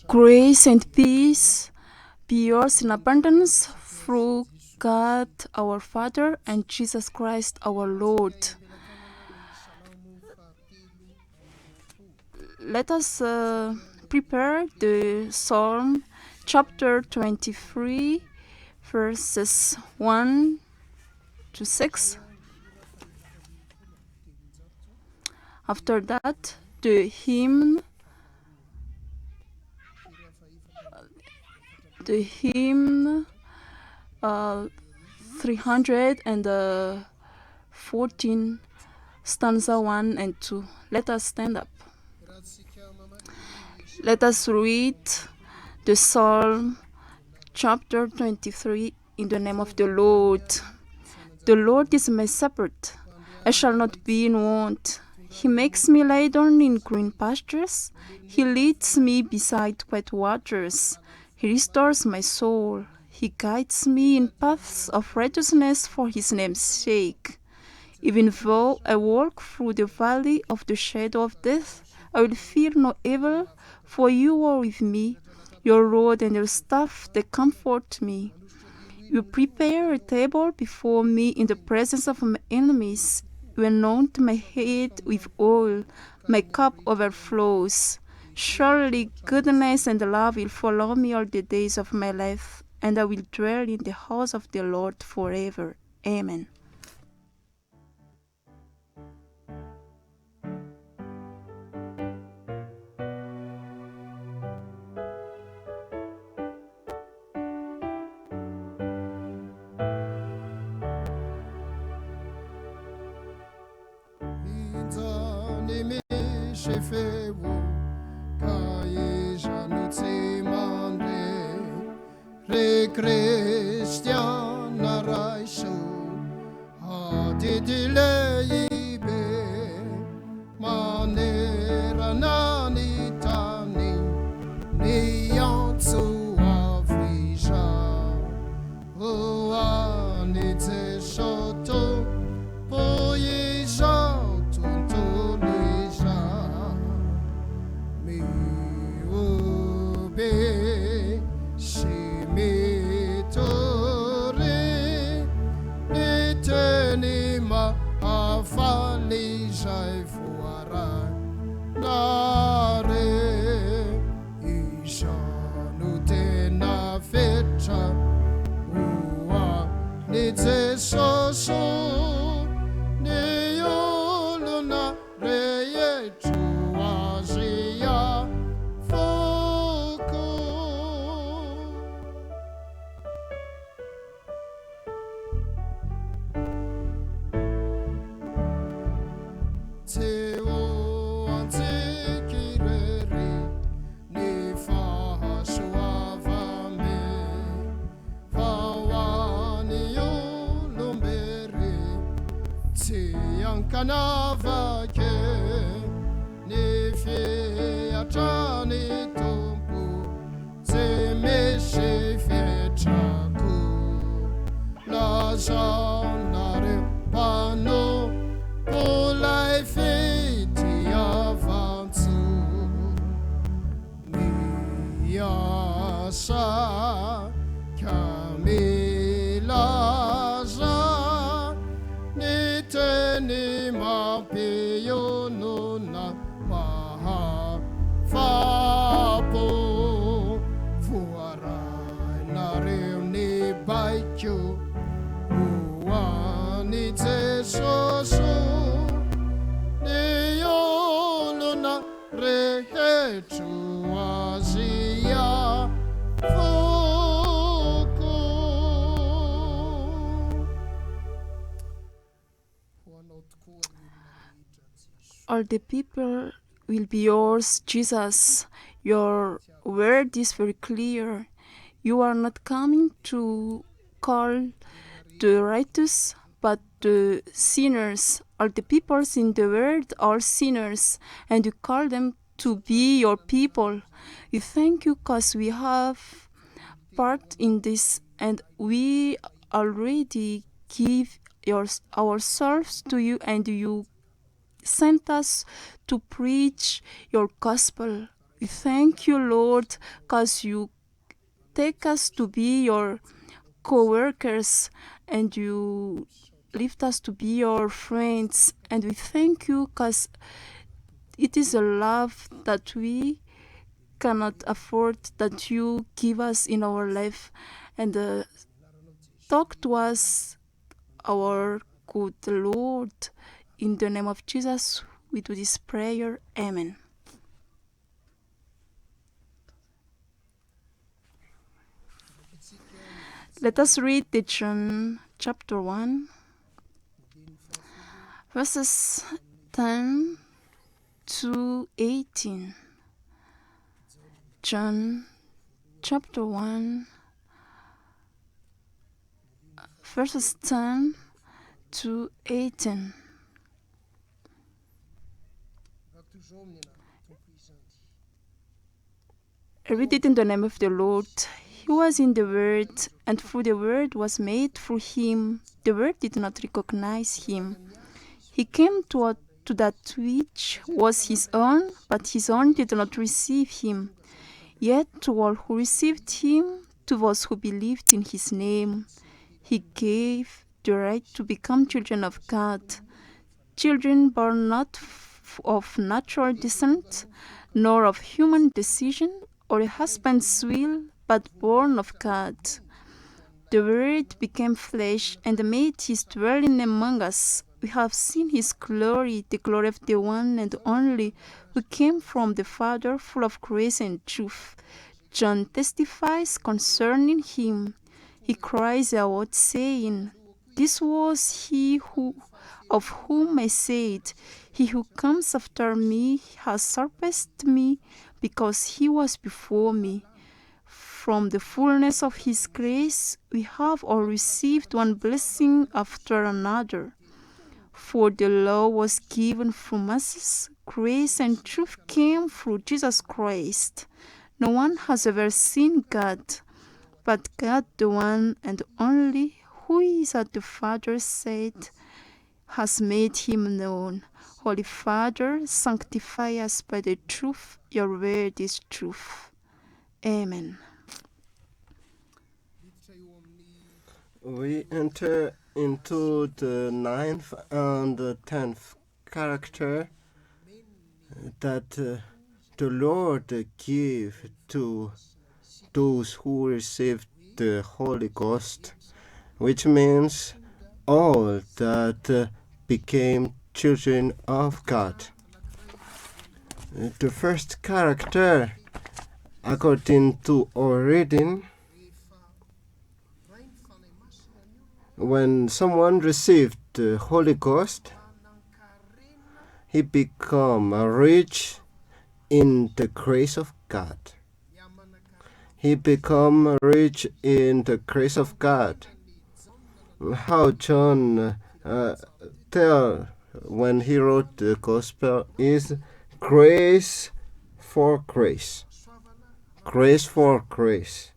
Grace and peace be yours in abundance through God our Father and Jesus Christ our Lord. Let us prepare the Psalm chapter 23, verses 1 to 6. After that, the hymn 314, stanza 1 and 2. Let us stand up. Let us read the Psalm chapter 23 in the name of the Lord. The Lord is my shepherd, I shall not be in want. He makes me lie down in green pastures. He leads me beside quiet waters. He restores my soul. He guides me in paths of righteousness for his name's sake. Even though I walk through the valley of the shadow of death, I will fear no evil, for you are with me. Your rod and your staff, they comfort me. You prepare a table before me in the presence of my enemies. You anoint my head with oil. My cup overflows. Surely goodness and love will follow me all the days of my life, and I will dwell in the house of the Lord forever. Amen. Christiana Raisho Adidile Ibe Manera Nani Tani Niyansu Afrija Oanite Shoto Poyija Tuntulija Mi Ube Nima afali jai fuara nare isha nutena fecha ua nite soso ne yoluna reye chuazia foko. Teo antikirere ni fahashuavame fawani yulumbere tiyankanavake ni fiatani tumpu temeshe fiachaku la janare pano Olai feti avanzu Miyasa Kamilaza Niteni mapiyo nuna maha Fapo Fuara Nareuni baikyo Uanite soso All the people will be yours, Jesus. Your word is very clear. You are not coming to call the righteous, but the sinners. All the peoples in the world are sinners, and you call them to be your people. We thank you because we have part in this, and we already give ourselves to you, and you sent us to preach your gospel. We thank you, Lord, because you take us to be your co-workers and you lift us to be your friends. And we thank you because it is a love that we cannot afford, that you give us in our life. And talk to us, our good Lord. In the name of Jesus, we do this prayer. Amen. Let us read the John chapter 1, verses 10 to 18. John chapter 1, verses 10 to 18. I read it in the name of the Lord. He was in the Word, and through the Word was made through him. The Word did not recognize him. He came to that which was his own, but his own did not receive him. Yet to all who received him, to those who believed in his name, he gave the right to become children of God, children born not of natural descent, nor of human decision or a husband's will, but born of God. The Word became flesh and made his dwelling among us. We have seen his glory, the glory of the one and only, who came from the Father, full of grace and truth. John testifies concerning him. He cries out, saying, "This was he of whom I said, He who comes after me has surpassed me, because he was before me." From the fullness of his grace, we have all received one blessing after another. For the law was given through Moses, grace and truth came through Jesus Christ. No one has ever seen God, but God, the one and only, who is at the Father's side, has made him known. Holy Father, sanctify us by the truth. Your word is truth. Amen. We enter into the 9th and the 10th character that the Lord gave to those who received the Holy Ghost, which means all that became children of God. The first character, according to our reading, when someone received the Holy Ghost, he become rich in the grace of God. He become rich in the grace of God. How John tell when he wrote the gospel is grace for grace. Grace for grace.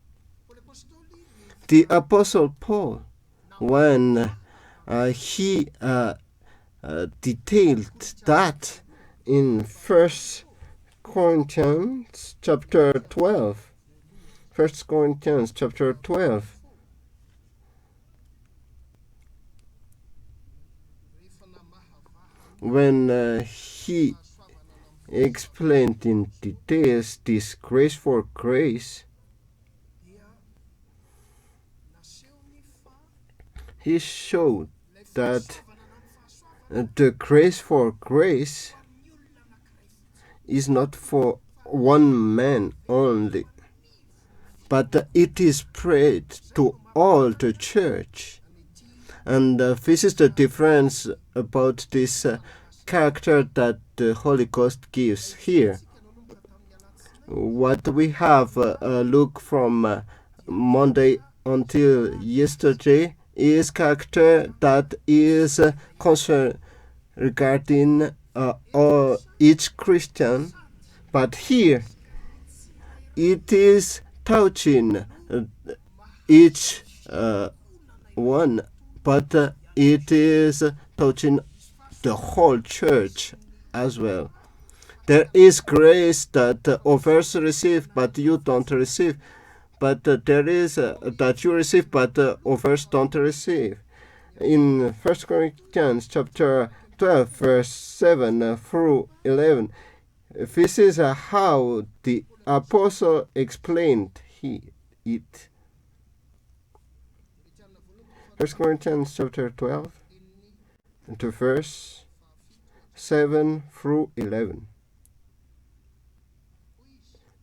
The Apostle Paul, when he detailed that in 1 Corinthians chapter 12. 1 Corinthians chapter 12. When he explained in details this grace for grace, he showed that the grace for grace is not for one man only, but it is spread to all the church. And this is the difference about this character that the Holy Ghost gives here. What we have looked from Monday until yesterday is character that is concerned regarding each Christian, but here it is touching each one, but it is touching the whole church as well. There is grace that others receive, but you don't receive. But there is that you receive, but others don't receive. In 1 Corinthians chapter 12, verse 7 through 11, this is how the apostle explained it. 1 Corinthians chapter 12, to verse 7 through 11.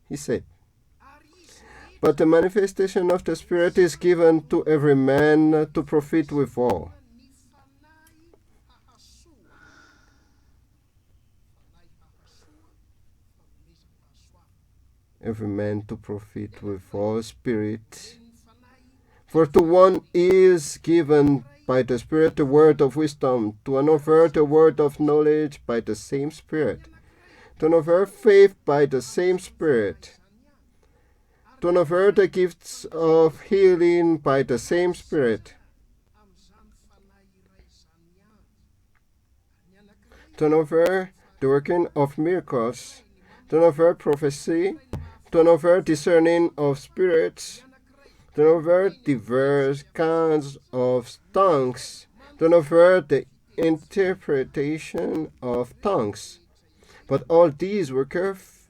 He said, "But the manifestation of the Spirit is given to every man to profit withal. Every man to profit withal Spirit. For to one is given by the Spirit the word of wisdom, to another the word of knowledge by the same Spirit, to another faith by the same Spirit, to another the gifts of healing by the same Spirit, to another the working of miracles, to another prophecy, to another discerning of spirits, to another diverse kinds of tongues, to another the interpretation of tongues. But all these worketh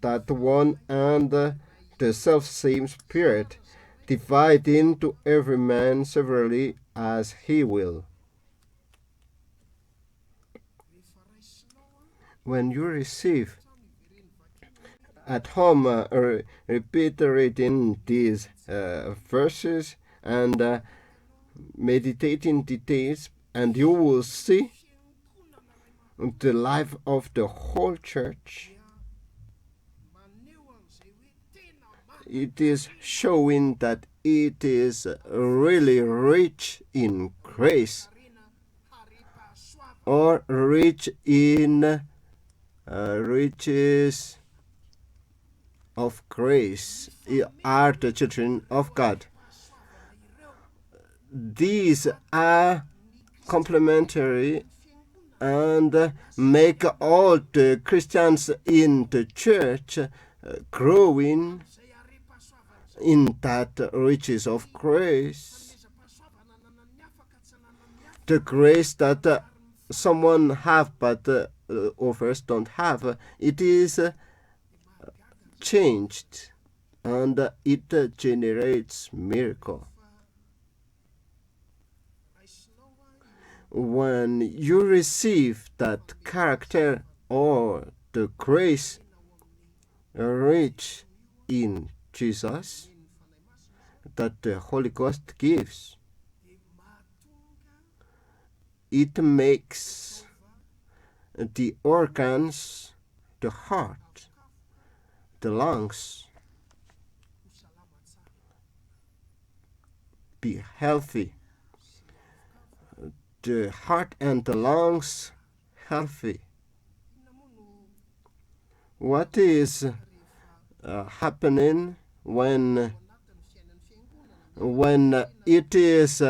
that one and the self-same Spirit, dividing to every man severally as he will." When you receive at home, repeat reading these verses and meditating details, and you will see the life of the whole church. It is showing that it is really rich in grace, or rich in riches of grace, are the children of God. These are complementary and make all the Christians in the church growing in that riches of grace. The grace that someone have but others don't have, it is changed, and it generates miracle. When you receive that character or the grace rich in Jesus that the Holy Ghost gives, it makes the organs, the heart, the lungs be healthy. The heart and the lungs healthy. What is happening when it is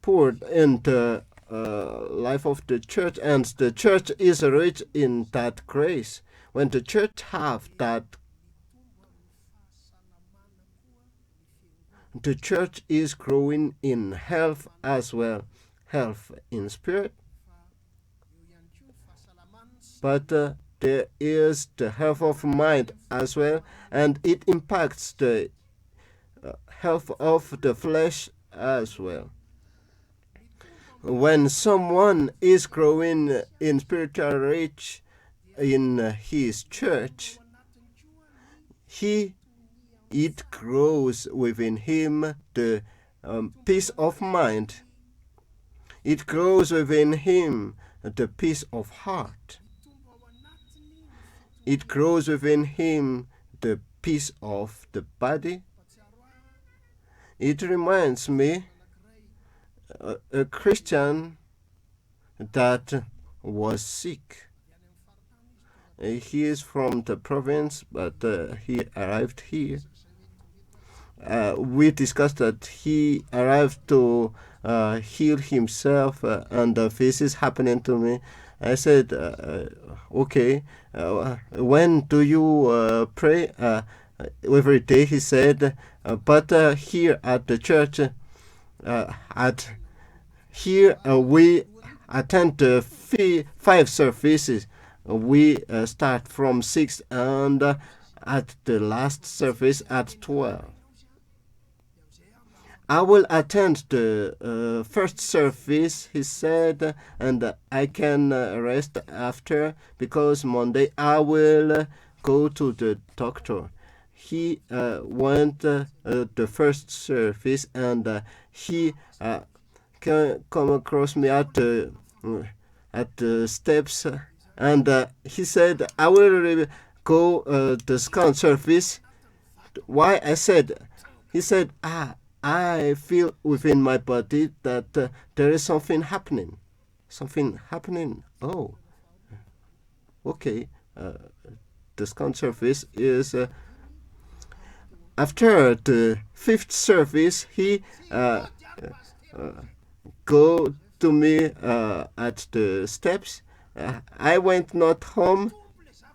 poured into life of the church, and the church is rich in that grace? When the church have that, the church is growing in health as well, health in spirit, but there is the health of mind as well, and it impacts the health of the flesh as well. When someone is growing in spiritual rich in his church, it grows within him the peace of mind. It grows within him the peace of heart. It grows within him the peace of the body. It reminds me a Christian that was sick. He is from the province, but he arrived here. We discussed that he arrived to heal himself, and this is happening to me. I said, okay, when do you pray? Every day, he said, but here at the church, at here we attend 5 services. We start from 6 and at the last service at 12. I will attend the first service, he said, and I can rest after, because Monday I will go to the doctor. He went the first service, and he come across me at the steps, and he said, I will go the second service. Why? I said, he said, I feel within my body that there is something happening. Something happening. Oh, okay. The second service is after the 5th service. He go to me at the steps. I went not home.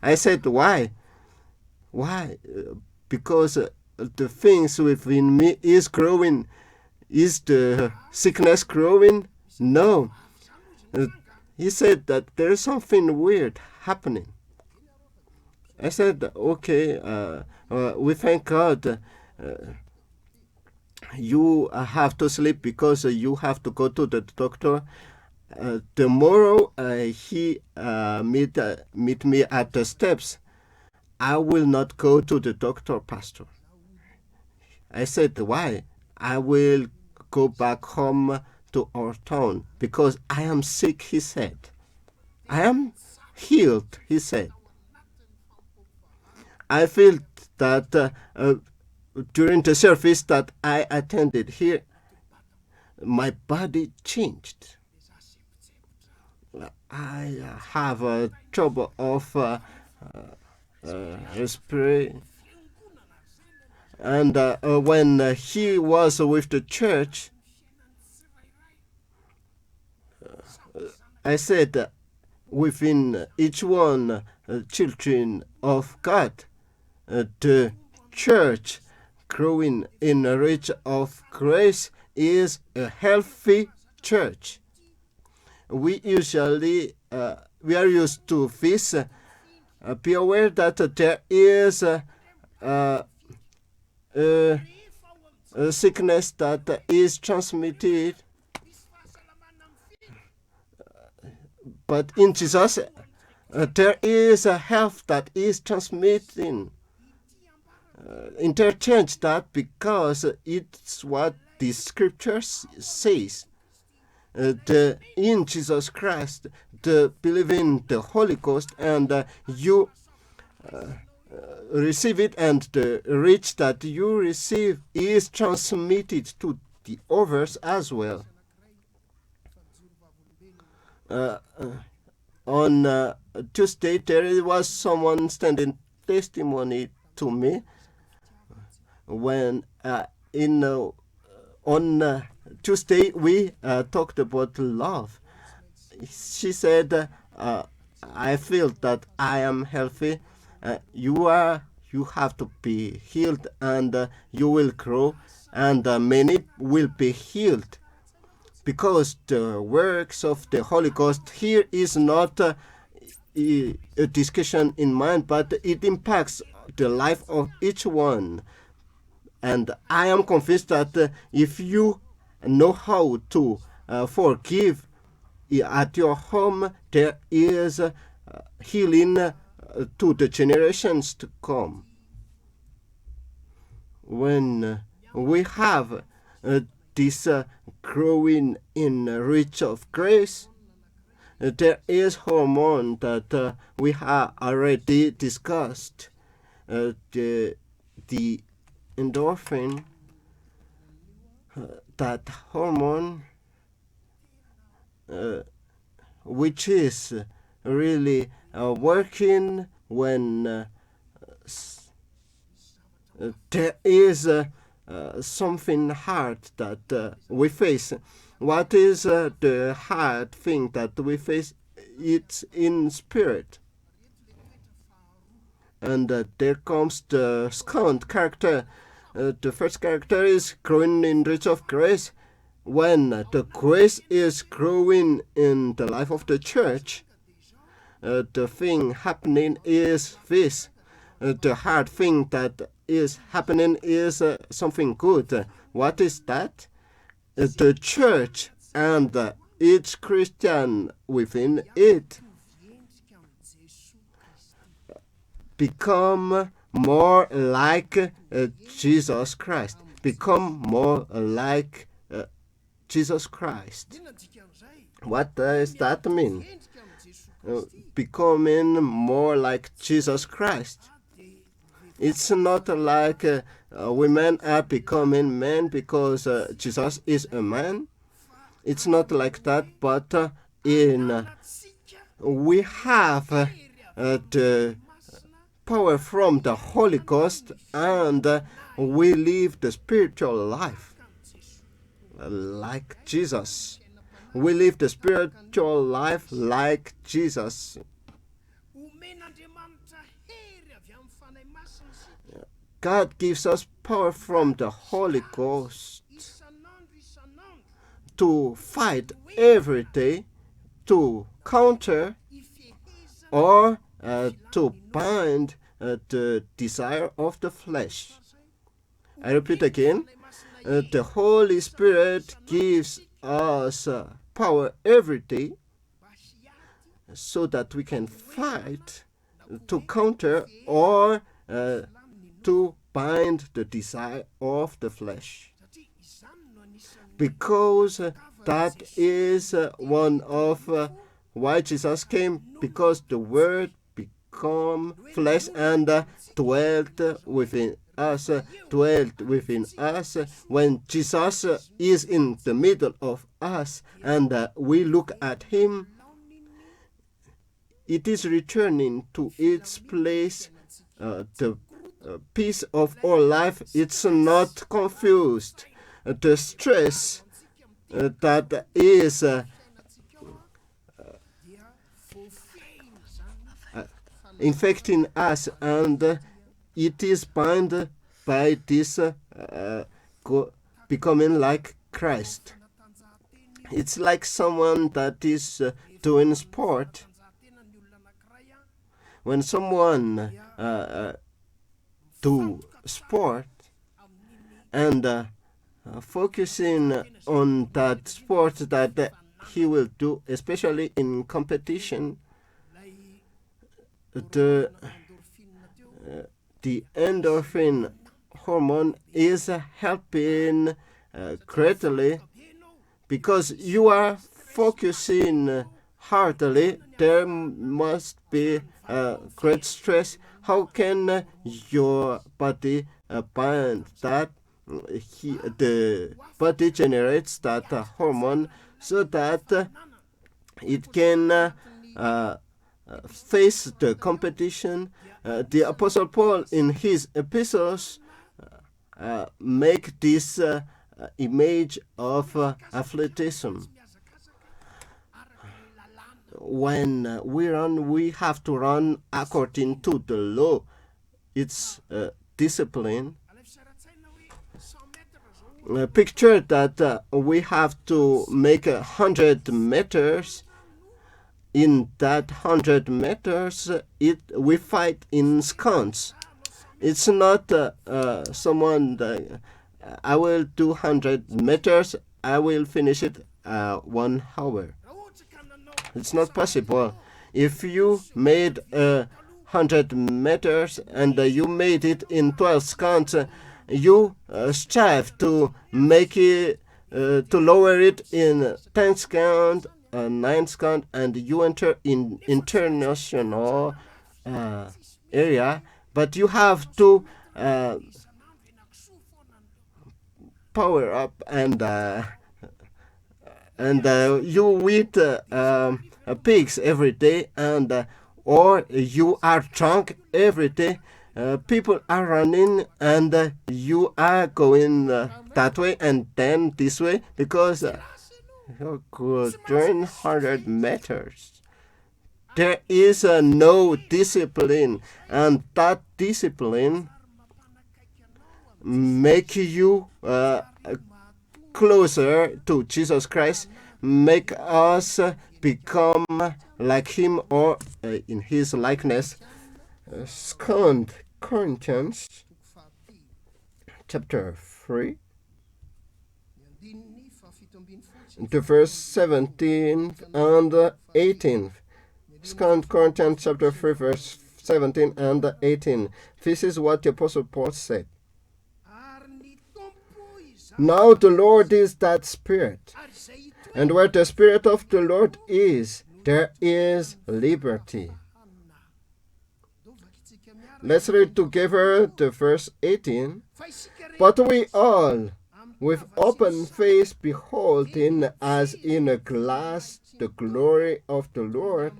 I said, why? Why? Because the things within me is growing. Is the sickness growing? No. He said that there is something weird happening. I said, okay, we thank God. You have to sleep because you have to go to the doctor. Tomorrow he meet me at the steps. I will not go to the doctor, Pastor. I said, why? I will go back home to our town because I am sick, he said. I am healed, he said. I feel that during the service that I attended here, my body changed. I have a trouble of respiration. And when he was with the church, I said, within each one, children of God, the church growing in a reach of grace is a healthy church. We usually, we are used to this. Be aware that there is a sickness that is transmitted, but in Jesus there is a health that is transmitting. Interchange that because it's what the scriptures says. In Jesus Christ, the believing the Holy Ghost, and you receive it, and the reach that you receive is transmitted to the others as well. On Tuesday, there was someone standing testimony to me when on Tuesday we talked about love. She said, I feel that I am healthy. You have to be healed, and you will grow, and many will be healed, because the works of the Holy Ghost here is not a discussion in mind, but it impacts the life of each one. And I am convinced that if you know how to forgive at your home, there is healing to the generations to come. When we have this growing in reach of grace, there is hormone that we have already discussed, the endorphin. That hormone, which is really working when there is something hard that we face. What is the hard thing that we face? it's in spirit. And there comes the second character. The first character is growing in reach of grace. When the grace is growing in the life of the church, the thing happening is this. The hard thing that is happening is something good. What is that? The church and each Christian within it become more like Jesus Christ. Become more like Jesus Christ. What does that mean? Becoming more like Jesus Christ. It's not like women are becoming men because Jesus is a man. It's not like that, but we have the power from the Holy Ghost, and we live the spiritual life like Jesus. We live the spiritual life like Jesus. God gives us power from the Holy Ghost to fight every day, to counter or to bind the desire of the flesh. I repeat again, the Holy Spirit gives us power every day so that we can fight, to counter or to bind the desire of the flesh. Because that is one of why Jesus came, because the Word became flesh and dwelt within us. When Jesus is in the middle of us and we look at him, it is returning to its place, the peace of our life. It's not confused. The stress that is infecting us, and it is bound by this becoming like Christ. It's like someone that is doing sport. When someone do sport and focusing on that sport that he will do, especially in competition, the endorphin hormone is helping greatly, because you are focusing hardly. There must be great stress. How can your body bind that? The body generates that hormone so that it can face the competition. The Apostle Paul in his epistles make this image of athleticism. When we run, we have to run according to the law. It's discipline. Picture that we have to make 100 meters. In that 100 meters, we fight in skunks. It's not someone that I will do 100 meters, I will finish it 1 hour. It's not possible. If you made 100 meters and you made it in 12 seconds, you strive to make it, to lower it in 10 seconds, 9 seconds, and you enter in international area. But you have to power up and you eat pigs every day, and or you are drunk every day. People are running and you are going that way and then this way because you could turn 100 meters. there is no discipline, and that discipline make you closer to Jesus Christ, make us become like him or in his likeness. 2 Corinthians chapter 3, the verse 17 and 18. 2 Corinthians chapter 3, verse 17 and 18. This is what the Apostle Paul said. Now the Lord is that Spirit, and where the Spirit of the Lord is, there is liberty. Let's read together the verse 18. But we all, with open face, beholding as in a glass the glory of the Lord,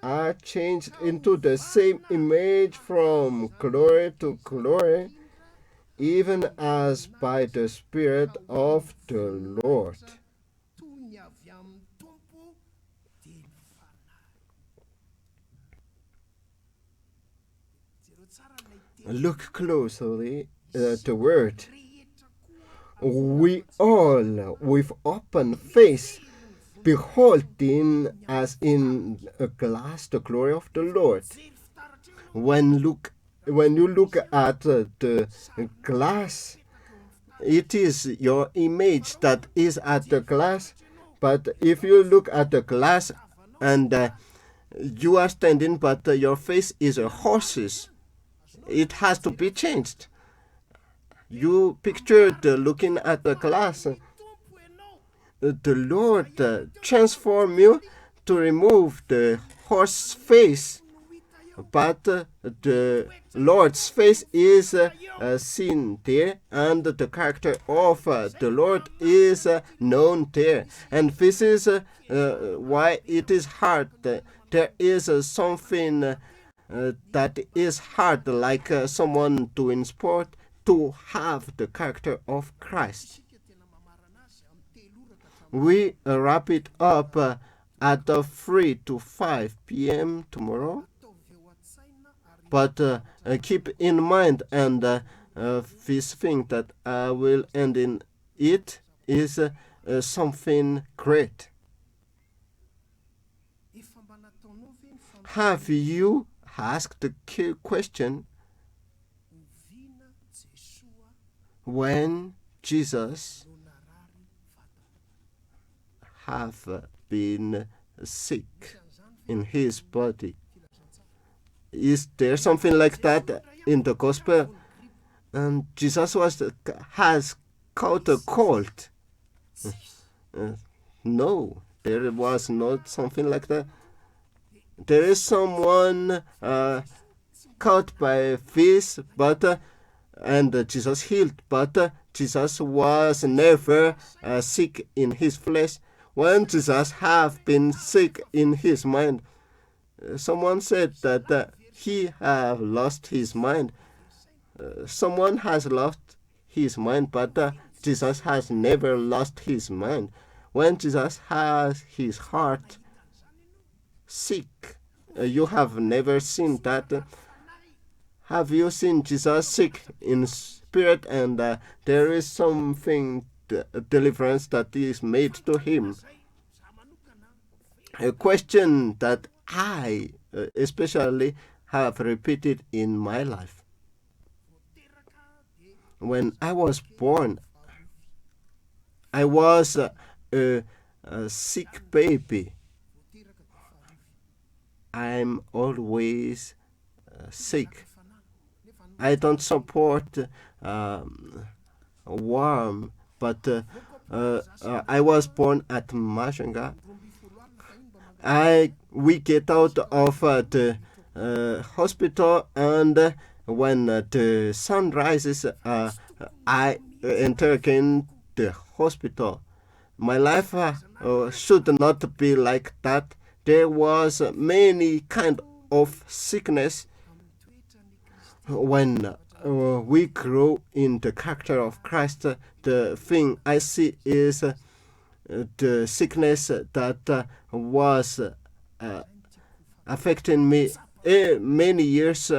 are changed into the same image from glory to glory, even as by the Spirit of the Lord. Look closely at the word. We all, with open face, beholding as in a glass the glory of the Lord. When you look at the glass, it is your image that is at the glass. But if you look at the glass and you are standing, but your face is a horse's, it has to be changed. You picture looking at the glass. The Lord transform you to remove the horse face, but the Lord's face is seen there, and the character of the Lord is known there. And this is why it is hard. There is something that is hard, like someone doing sport, to have the character of Christ. We wrap it up at 3 to 5 p.m. tomorrow. But keep in mind, and this thing that I will end in it is something great. Have you asked the question, when Jesus have been sick in his body? Is there something like that in the gospel? And Jesus has caught a cold. No, there was not something like that. There is someone caught by this, but and Jesus healed, but Jesus was never sick in his flesh. When Jesus have been sick in his mind, someone said that he have lost his mind. Someone has lost his mind, but Jesus has never lost his mind. When Jesus has his heart sick, you have never seen that. Have you seen Jesus sick in spirit, and there is something, deliverance that is made to him? A question that I especially have repeated in my life. When I was born, I was a sick baby. I'm always sick. I don't support warm, but I was born at Mashenga. We get out of the hospital, and when the sun rises, I enter again the hospital. My life should not be like that. There was many kind of sickness. When we grow in the character of Christ, the thing I see is the sickness that was affecting me many years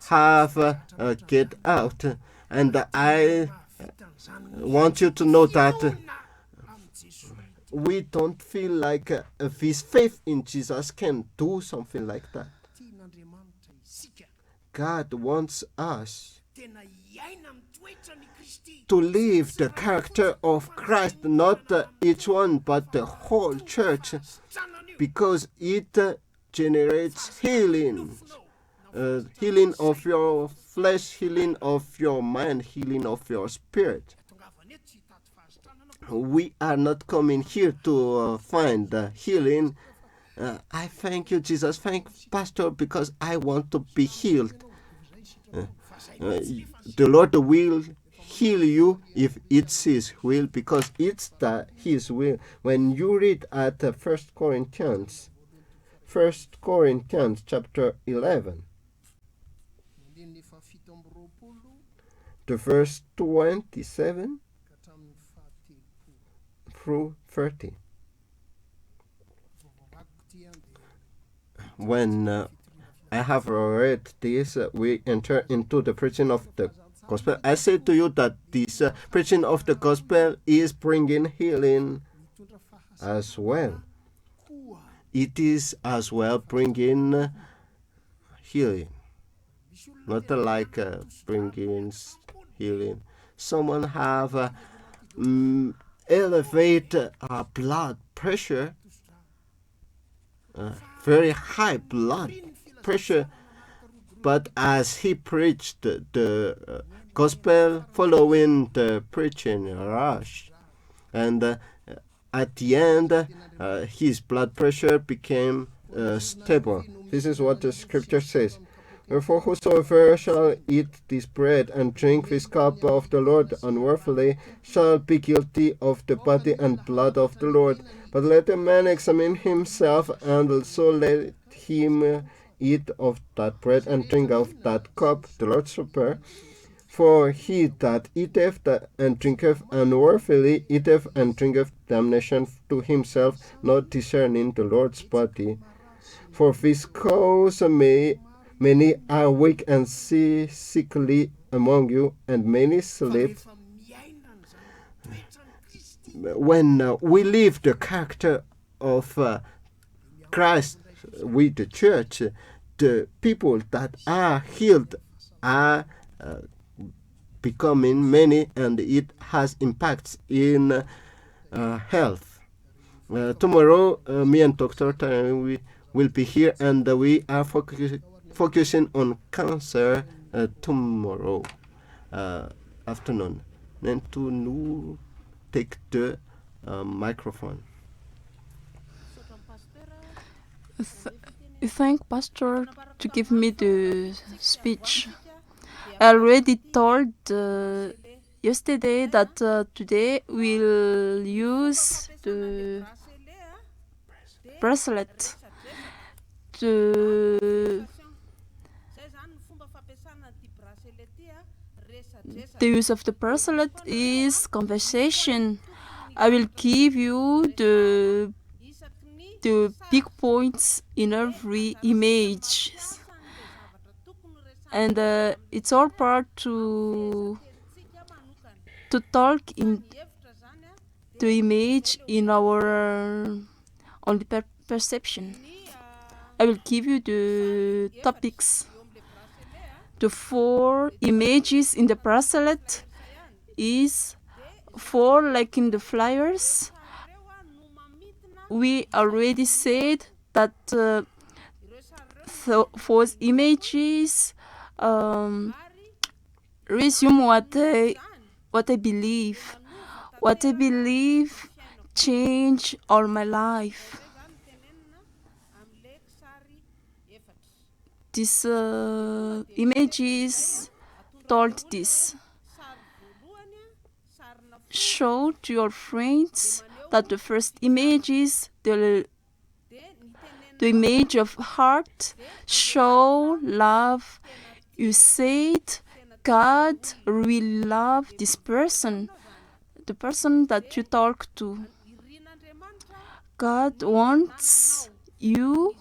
have get out, and I want you to know that we don't feel like this faith in Jesus can do something like that. tian'andriamanitra isika God wants us tena iaina amin'ny toetra ny Kristy. to live the character of Christ, not each one, but the whole church, because it generates healing. Healing of your flesh, healing of your mind, healing of your spirit. Tongavana eto tsy hitady fahazitranana We are not coming here to find healing. I thank you, Jesus. Thank Pastor, because I want to be healed. The Lord will heal you if it's His will, because it's His will. When you read at 1 Corinthians chapter 11, ny fafito amby roapolo the verse 27 ka hatramin'ny fahatelopolo through 30. vavavako ty any dia When I have read this, we enter into the preaching of the gospel. I say to you that this preaching of the gospel is bringing healing mitondra fahasa as well. koa It is as well bringing healing, misy olona not like bringing healing. Someone have elevate blood pressure, very high blood pressure, but as he preached the gospel following the preaching rush, and at the end his blood pressure became stable. This is what the scripture says. Wherefore whosoever shall eat this bread and drink this cup of the Lord unworthily shall be guilty of the body and blood of the Lord. But let a man examine himself, and so let him eat of that bread and drink of that cup, the Lord's Supper. For he that eateth and drinketh unworthily eateth and drinketh damnation to himself, not discerning the Lord's body. For this cause many are weak and sickly among you, and many sleep. efa miaina n'izany toetra ny Kristy. When we live the character of Christ with the church, the people that are healed are becoming many, and it has impacts in health. Tomorrow, me and Dr. Tanya, we will be here, and we are focusing on cancer tomorrow afternoon. Then to nous take the microphone. Thank Pastor to give me the speech. I already told yesterday that today we'll use the bracelet. The use of the bracelet is conversation. I will give you the big points in every image, and it's all part to talk in the image in our only perception. I will give you the topics. The 4 images in the bracelet is 4 like in the flyers. We already said that those images resume what I believe. What I believe changed all my life. These images told this. Show to your friends that the first image is the image of heart. Show love. You said God really loved this person, the person that you talk to. God wants you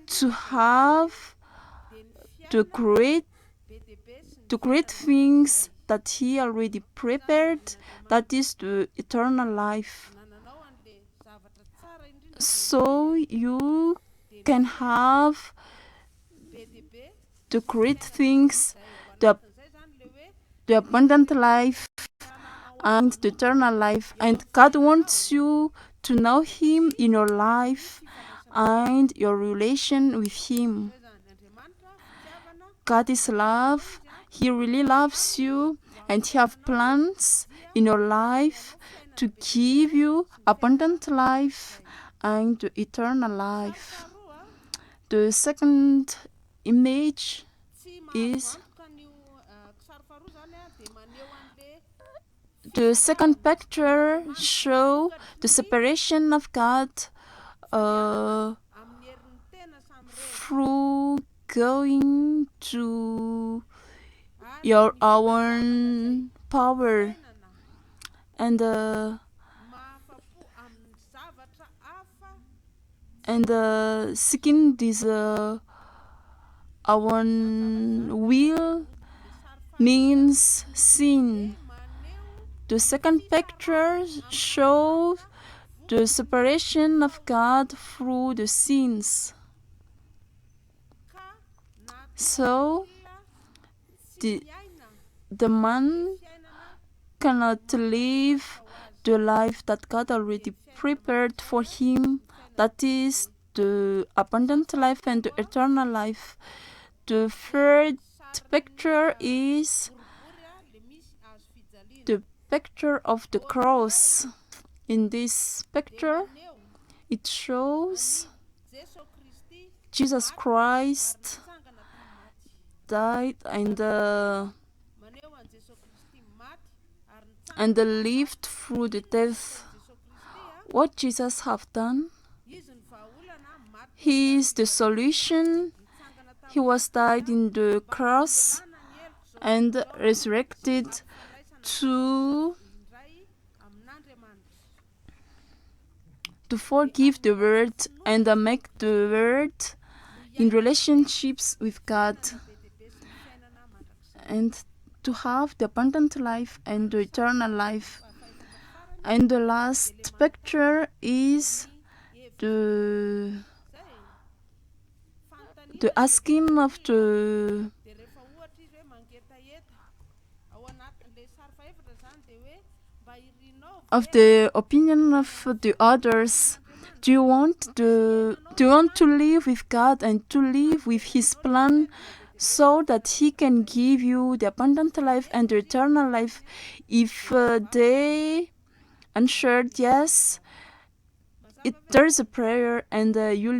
to have the great things that He already prepared, that is the eternal life. So you can have the great things, the abundant life, and the eternal life. And God wants you to know Him in your life and your relation with Him. God is love. He really loves you, and He has plans in your life to give you abundant life and eternal life. The second image is the second picture show the separation of God through going to your own power and seeking this own will means sin. The second picture shows the separation of God through the sins. So the man cannot live the life that God already prepared for him, that is the abundant life and the eternal life. The third picture is the picture of the cross. In this picture, it shows Jesus Christ died and lived through the death. What Jesus have done, He is the solution. He was died in the cross and resurrected to forgive the world and make the world in relationships with God, and to have the abundant life and the eternal life. And the last picture is the asking of the opinion of the others. Do you want to live with God and to live with His plan, so that He can give you the abundant life and the eternal life? If they answered yes, there's a prayer, and you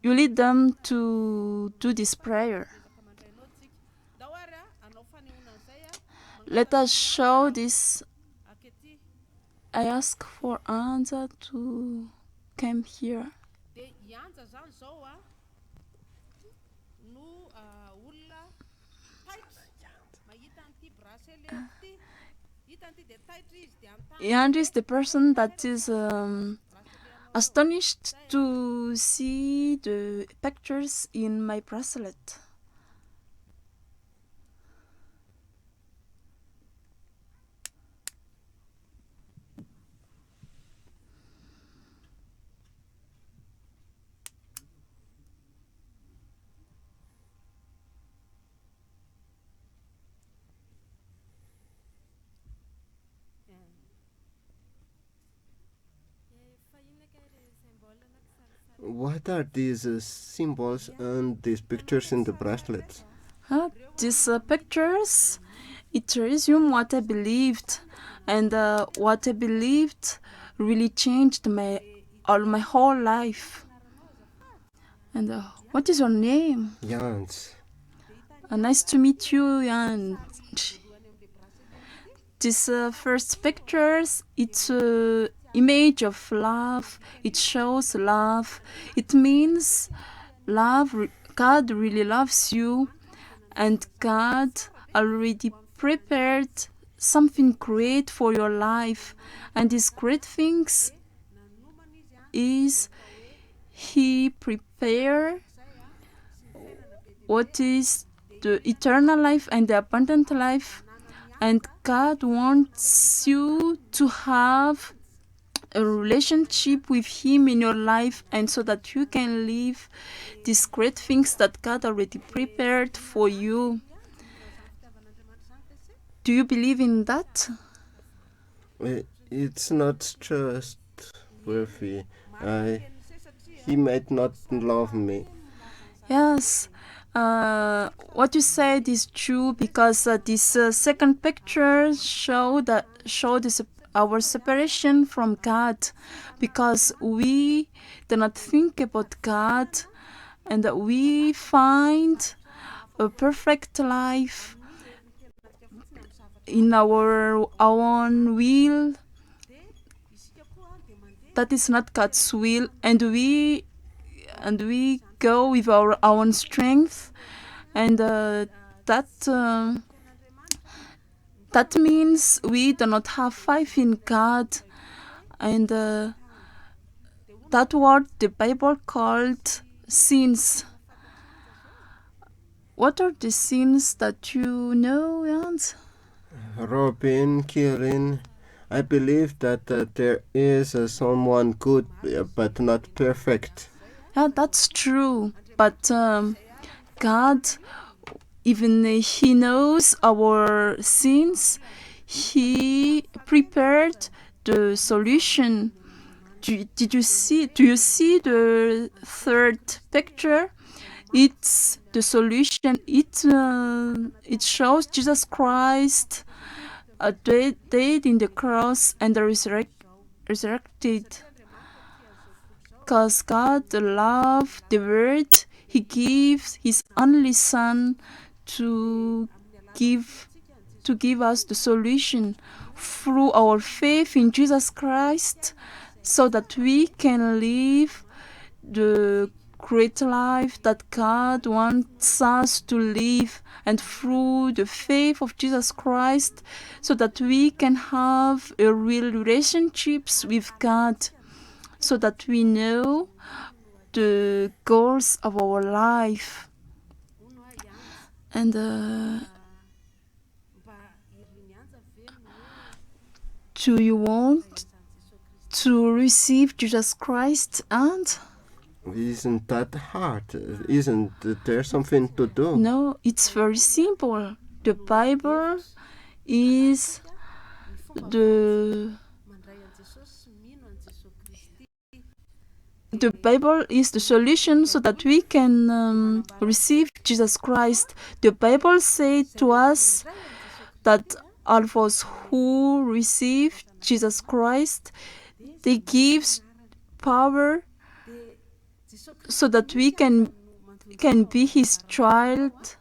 lead them to do this prayer. Let us show this. I ask for Anza to come here. Yand is the person that is astonished to see the pictures in my bracelet. What are these symbols and these pictures in the bracelets? These pictures, it resumes what I believed, and what I believed really changed my whole life. And what is your name? Jans. Nice to meet you, Jan. This first pictures, it's image of love. It shows love. It means love. God really loves you, and God already prepared something great for your life. And these great things is He prepared what is the eternal life and the abundant life, and God wants you to have a relationship with Him in your life, and so that you can live these great things that God already prepared for you. Do you believe in that? It's not just worthy. He might not love me. Yes. What you said is true, because this second picture show our separation from God, because we do not think about God, and that we find a perfect life in our own will. That is not God's will, and we go with our own strength, and that means we do not have faith in God, and that what the Bible called sins. What are the sins that you know, Jans? Robin, Kirin, I believe that there is someone good but not perfect. Yeah, that's true. But God, even He knows our sins, He prepared the solution. Do you see the third picture? It's the solution. It shows Jesus Christ dead in the cross and resurrected. Because God loved the world, He gives His only Son to give us the solution through our faith in Jesus Christ, so that we can live the great life that God wants us to live, and through the faith of Jesus Christ, so that we can have a real relationships with God, so that we know the goals of our life. And do you want to receive Jesus Christ? And isn't that hard? Isn't there something to do? No, it's very simple. The Bible is the solution, so that we can receive Jesus Christ. The Bible said to us that all of us who receive Jesus Christ, they gives power, so that we can be His child.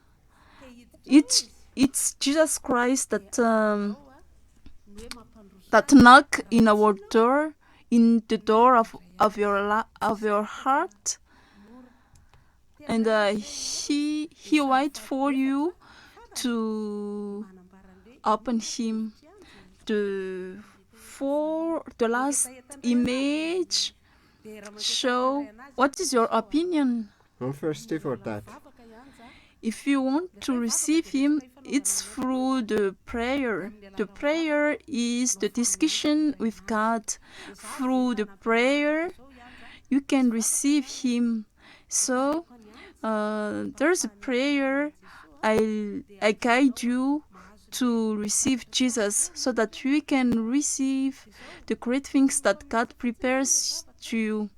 It's Jesus Christ that knock in our door, in the door of your heart, and he wait for you to open Him. The last image show. What is your opinion? I'm thirsty for that. If you want to receive Him, it's through the prayer. The prayer is the discussion with God. Through the prayer, you can receive Him. So, there's a prayer. I guide you to receive Jesus, so that you can receive the great things that God prepares to you.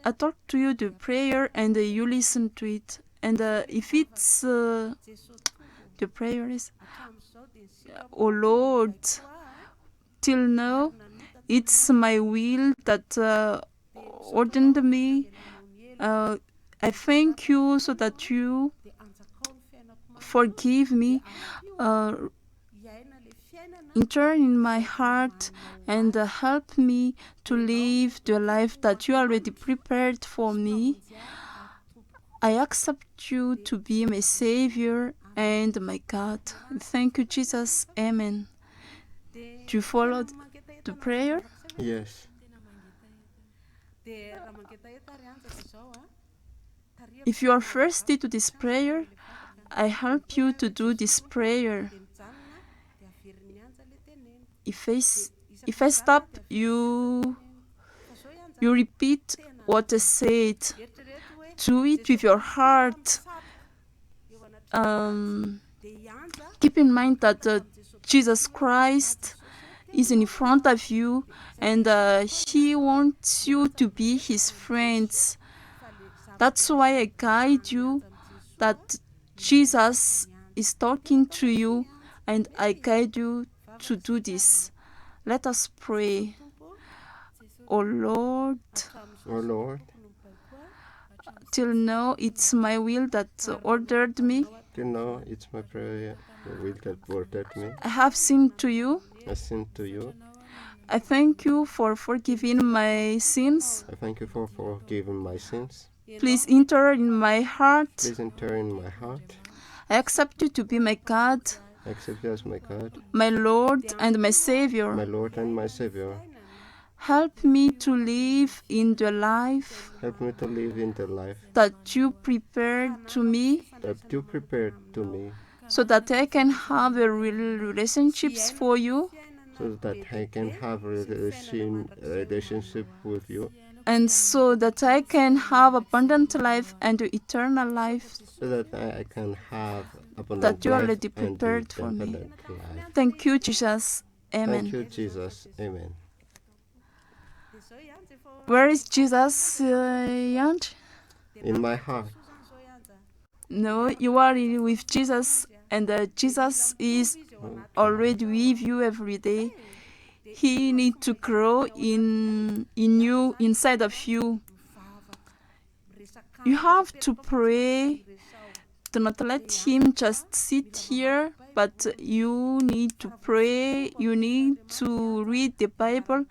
I talk to you the prayer, and you listen to it. And if it's the prayer is, "Oh Lord, till now it's my will that ordained me. I thank you, so that you forgive me, enter in my heart, and help me to live the life that you already prepared for me. I accept you to be my Savior and my God." Thank you, Jesus. Amen. Do you follow? to prayer? Yes. If you are thirsty to this prayer, I help you to do this prayer. If I stop, you repeat what I said. Do it with your heart. Keep in mind that Jesus Christ is in front of you, and He wants you to be His friends. That's why I guide you, that Jesus is talking to you, and I guide you to do this. Let us pray. O Lord, Oh Lord, till now it's my will that ordered me. till now it's my prayer, your will that ordered me. I have sinned to you. I sin to you. I thank you for forgiving my sins. I thank you for forgiving my sins. Please enter in my heart. Please enter in my heart. I accept you to be my God, I accept you as my God, my Lord and my Savior. my Lord and my Savior. Help me to live in the life Help me to live in the life that you prepared to me, that you prepared to me, so that I can have a real relationships for you, so that I can have a relationship with you, and so that I can have abundant life and eternal life so that I can have abundant that you life already and prepared for me. abundant life. Thank you, Jesus. Amen. Thank you, Jesus. Amen. Where is Jesus, Jan? In my heart. No, you are with Jesus, and Jesus is already with you every day. He needs to grow in you, inside of you. You have to pray. Do not let him just sit here, but you need to pray. You need to read the Bible,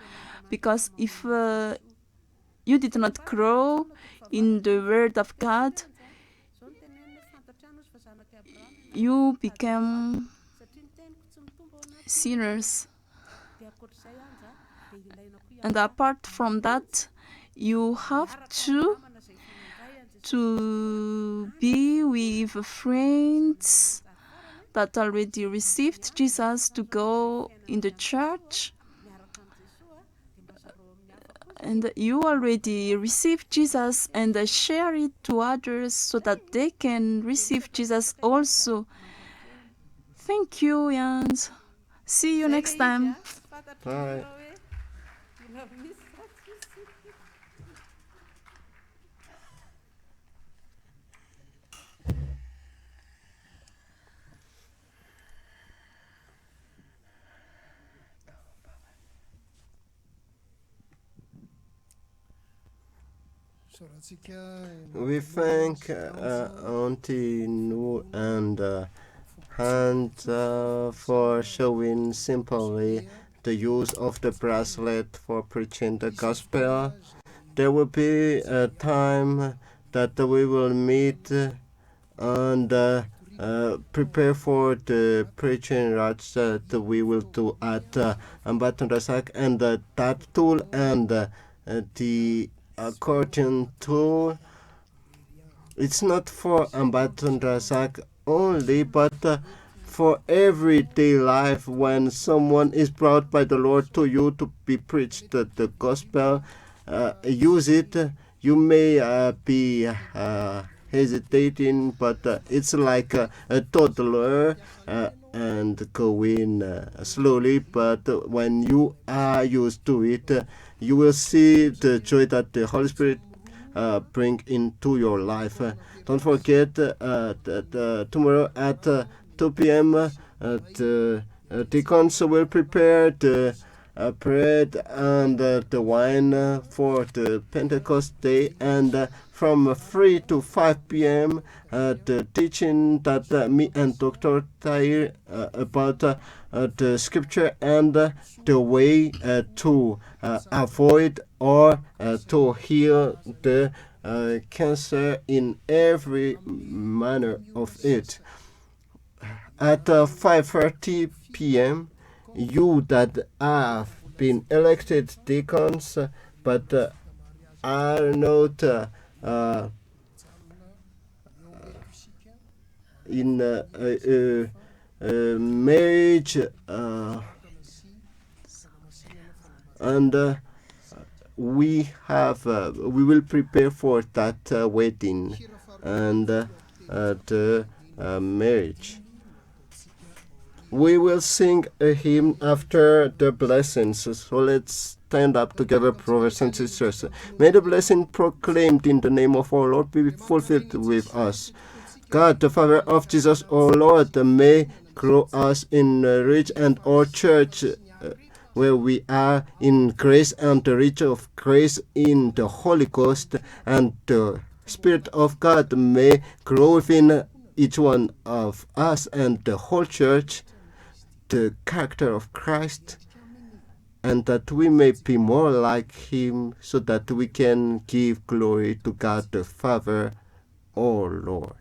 because if you did not grow in the Word of God, you become sinners. And apart from that, you have to be with friends that already received Jesus, to go in the church. And you already received Jesus, and share it to others so that they can receive Jesus also. Thank you, Jans. See you next time. Bye. We thank Auntie Nu and Hans for showing simply the use of the bracelet for preaching the gospel. There will be a time that we will meet and prepare for the preaching rods that we will do at Ambatondrasak, and that tool and the accordion tool. It's not for Ambatondrasak only, but for everyday life. When someone is brought by the Lord to you to be preached the gospel, use it. You may be hesitating, but it's like a toddler and going slowly. But when you are used to it, you will see the joy that the Holy Spirit bring into your life. Don't forget that tomorrow at 2 p.m. The deacons will prepare the bread and the wine for the Pentecost day, and from 3 to 5 p.m. The teaching that me and Dr. Tahir about the scripture and the way to avoid or to heal the cancer in every manner of it. At 5:30 p.m., you that have been elected deacons, but are not in marriage, and we will prepare for that wedding and the marriage. We will sing a hymn after the blessings. So let's stand up together, brothers and sisters. May the blessing proclaimed in the name of our Lord be fulfilled with us. God, the Father of Jesus, our Lord, may grow us in rich and all church where we are in grace and the riches of grace in the Holy Ghost, and the Spirit of God may grow within each one of us and the whole church, the character of Christ, and that we may be more like Him, so that we can give glory to God the Father, our Lord.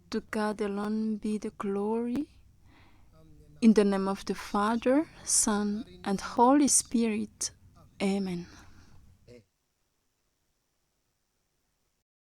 To God alone be the glory, in the name of the Father, Son, and Holy Spirit. Amen.